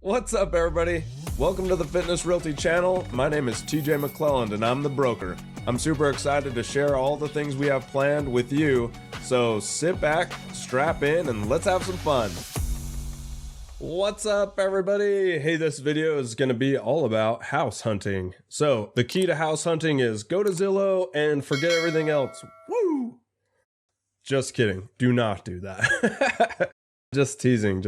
What's up, everybody? Welcome to the Fitness Realty channel. My name is TJ McLelland and I'm the broker. I'm super excited to share all the things we have planned with you. So sit back, strap in, and let's have some fun. What's up, everybody? Hey, this video is going to be all about house hunting. So the key to house hunting is go to Zillow and forget everything else. Woo! Just kidding. Do not do that. Just teasing.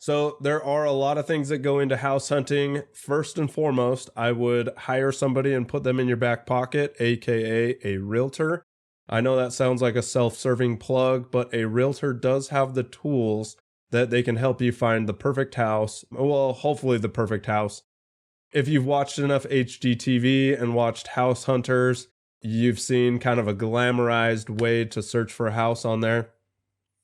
So there are a lot of things that go into house hunting. First and foremost, I would hire somebody and put them in your back pocket, aka a realtor. I know that sounds like a self-serving plug, but a realtor does have the tools that they can help you find the perfect house. Well, hopefully the perfect house. If you've watched enough HGTV and watched House Hunters, you've seen kind of a glamorized way to search for a house on there.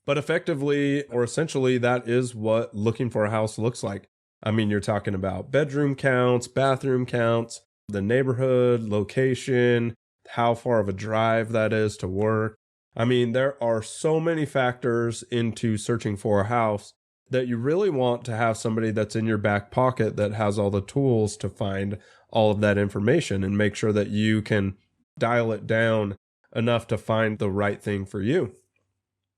But effectively, or essentially, that is what looking for a house looks like. I mean, you're talking about bedroom counts, bathroom counts, the neighborhood, location, how far of a drive that is to work. I mean, there are so many factors into searching for a house that you really want to have somebody that's in your back pocket that has all the tools to find all of that information and make sure that you can dial it down enough to find the right thing for you.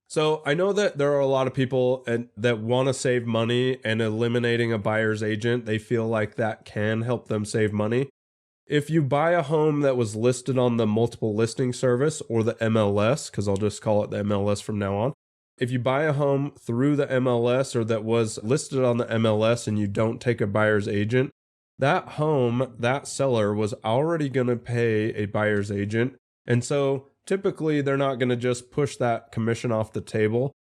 So I know that there are a lot of people that want to save money, and eliminating a buyer's agent, they feel like that can help them save money. If you buy a home that was listed on the multiple listing service or the MLS, because I'll just call it the MLS from now on. If you buy a home through the MLS or that was listed on the MLS and you don't take a buyer's agent, that home, that seller was already going to pay a buyer's agent. And so typically, they're not going to just push that commission off the table.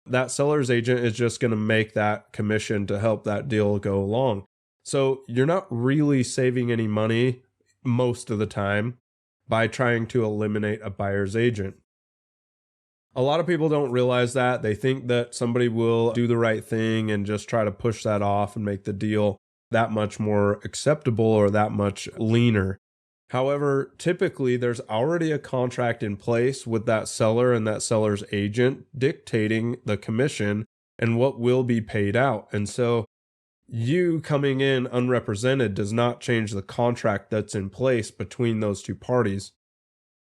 That seller's agent is just going to make that commission to help that deal go along. So you're not really saving any money most of the time by trying to eliminate a buyer's agent. A lot of people don't realize that. They think that somebody will do the right thing and just try to push that off and make the deal that much more acceptable or that much leaner. However, typically there's already a contract in place with that seller and that seller's agent dictating the commission and what will be paid out. And so you coming in unrepresented does not change the contract that's in place between those two parties.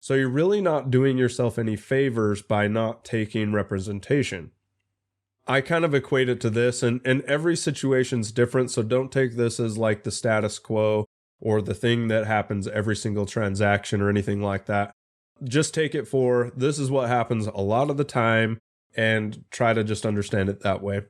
So you're really not doing yourself any favors by not taking representation. I kind of equate it to this, and every situation's different, so don't take this as like the status quo or the thing that happens every single transaction or anything like that. Just take it for this is what happens a lot of the time and try to just understand it that way.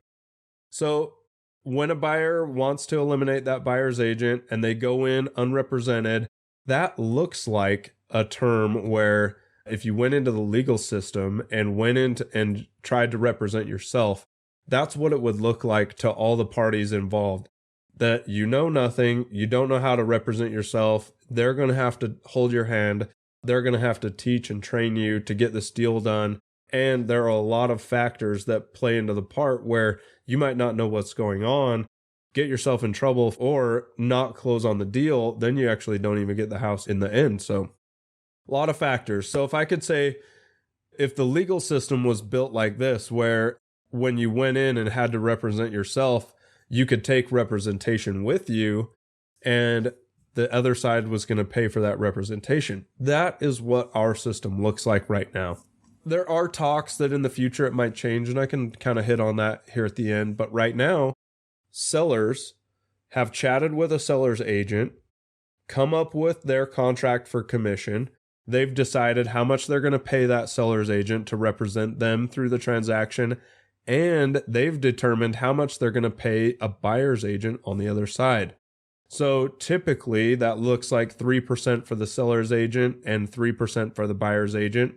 So when a buyer wants to eliminate that buyer's agent and they go in unrepresented, that looks like a term where if you went into the legal system and went into and tried to represent yourself, that's what it would look like to all the parties involved. That you know nothing, you don't know how to represent yourself, they're going to have to hold your hand, they're going to have to teach and train you to get this deal done, and there are a lot of factors that play into the part where you might not know what's going on, get yourself in trouble, or not close on the deal, then you actually don't even get the house in the end. So a lot of factors. So if I could say, if the legal system was built like this, where when you went in and had to represent yourself, you could take representation with you and the other side was going to pay for that representation. That is what our system looks like right now. There are talks that in the future it might change, and I can kind of hit on that here at the end. But right now, sellers have chatted with a seller's agent, come up with their contract for commission. They've decided how much they're going to pay that seller's agent to represent them through the transaction. And they've determined how much they're going to pay a buyer's agent on the other side. So typically that looks like 3% for the seller's agent and 3% for the buyer's agent.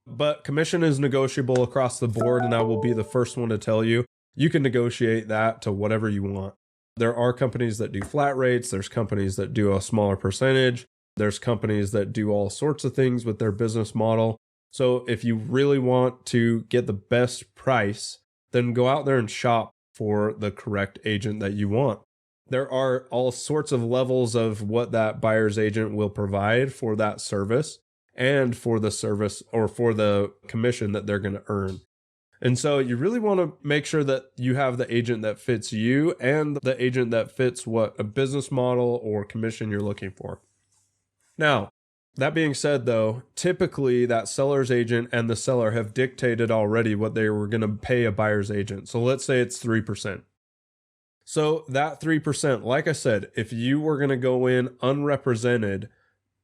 But commission is negotiable across the board, and I will be the first one to tell you, you can negotiate that to whatever you want. There are companies that do flat rates. There's companies that do a smaller percentage. There's companies that do all sorts of things with their business model. So if you really want to get the best price, then go out there and shop for the correct agent that you want. There are all sorts of levels of what that buyer's agent will provide for that service and for the service or for the commission that they're going to earn. And so you really want to make sure that you have the agent that fits you and the agent that fits what a business model or commission you're looking for. Now, that being said, though, typically that seller's agent and the seller have dictated already what they were going to pay a buyer's agent. So let's say it's 3%. So that 3%, like I said, if you were going to go in unrepresented,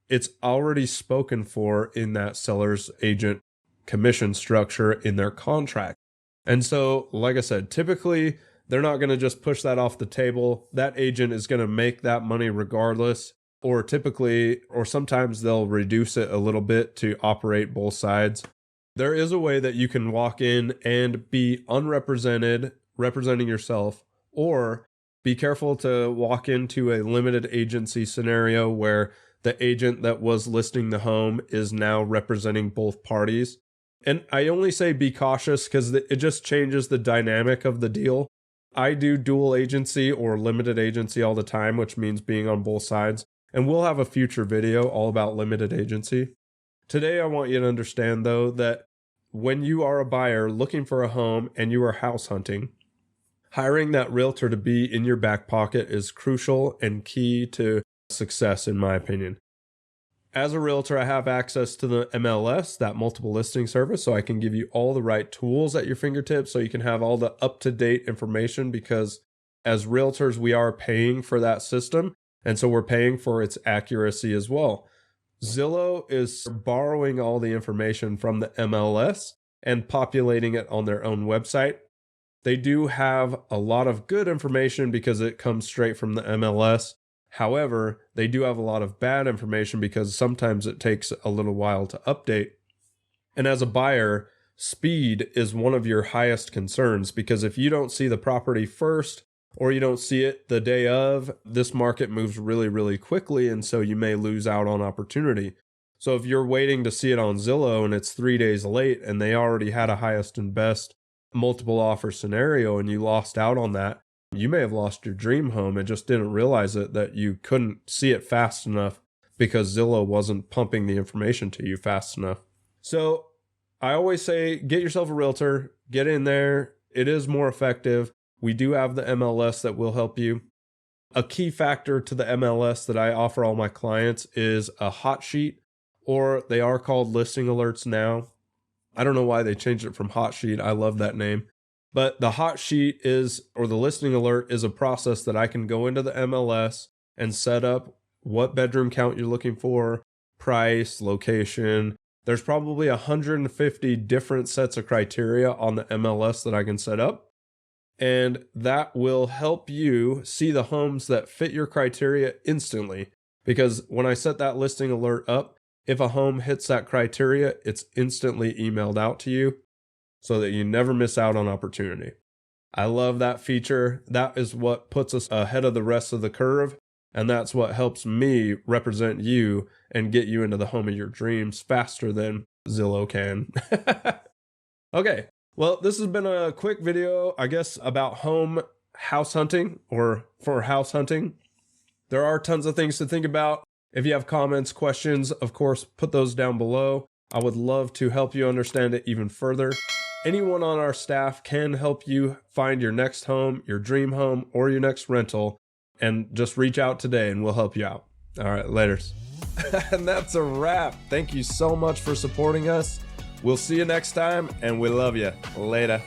it's already spoken for in that seller's agent commission structure in their contract. And so, like I said, typically they're not going to just push that off the table. That agent is going to make that money regardless, or typically, or sometimes they'll reduce it a little bit to operate both sides. There is a way that you can walk in and be unrepresented, representing yourself, or be careful to walk into a limited agency scenario where the agent that was listing the home is now representing both parties. And I only say be cautious because it just changes the dynamic of the deal. I do dual agency or limited agency all the time, which means being on both sides. And we'll have a future video all about limited agency. Today, I want you to understand, though, that when you are a buyer looking for a home and you are house hunting, hiring that realtor to be in your back pocket is crucial and key to success, in my opinion. As a realtor, I have access to the MLS, that multiple listing service, so I can give you all the right tools at your fingertips so you can have all the up-to-date information, because as realtors, we are paying for that system, and so we're paying for its accuracy as well. Zillow is borrowing all the information from the MLS and populating it on their own website. They do have a lot of good information because it comes straight from the MLS. However, they do have a lot of bad information because sometimes it takes a little while to update. And as a buyer, speed is one of your highest concerns, because if you don't see the property first or you don't see it the day of, this market moves really, really quickly, and so you may lose out on opportunity. So if you're waiting to see it on Zillow and it's 3 days late and they already had a highest and best multiple offer scenario and you lost out on that, you may have lost your dream home and just didn't realize it, that you couldn't see it fast enough because Zillow wasn't pumping the information to you fast enough. So I always say, get yourself a realtor, get in there. It is more effective. We do have the MLS that will help you. A key factor to the MLS that I offer all my clients is a hot sheet, or they are called listing alerts now. I don't know why they changed it from hot sheet. I love that name. But the hot sheet is, or the listing alert is, a process that I can go into the MLS and set up what bedroom count you're looking for, price, location. There's probably 150 different sets of criteria on the MLS that I can set up. And that will help you see the homes that fit your criteria instantly. Because when I set that listing alert up, if a home hits that criteria, it's instantly emailed out to you, so that you never miss out on opportunity. I love that feature. That is what puts us ahead of the rest of the curve, and that's what helps me represent you and get you into the home of your dreams faster than Zillow can. Okay, well, this has been a quick video, I guess, about house hunting, or for house hunting. There are tons of things to think about. If you have comments, questions, of course, put those down below. I would love to help you understand it even further. Anyone on our staff can help you find your next home, your dream home, or your next rental, and just reach out today and we'll help you out. All right, laters. And that's a wrap. Thank you so much for supporting us. We'll see you next time, and we love you. Later.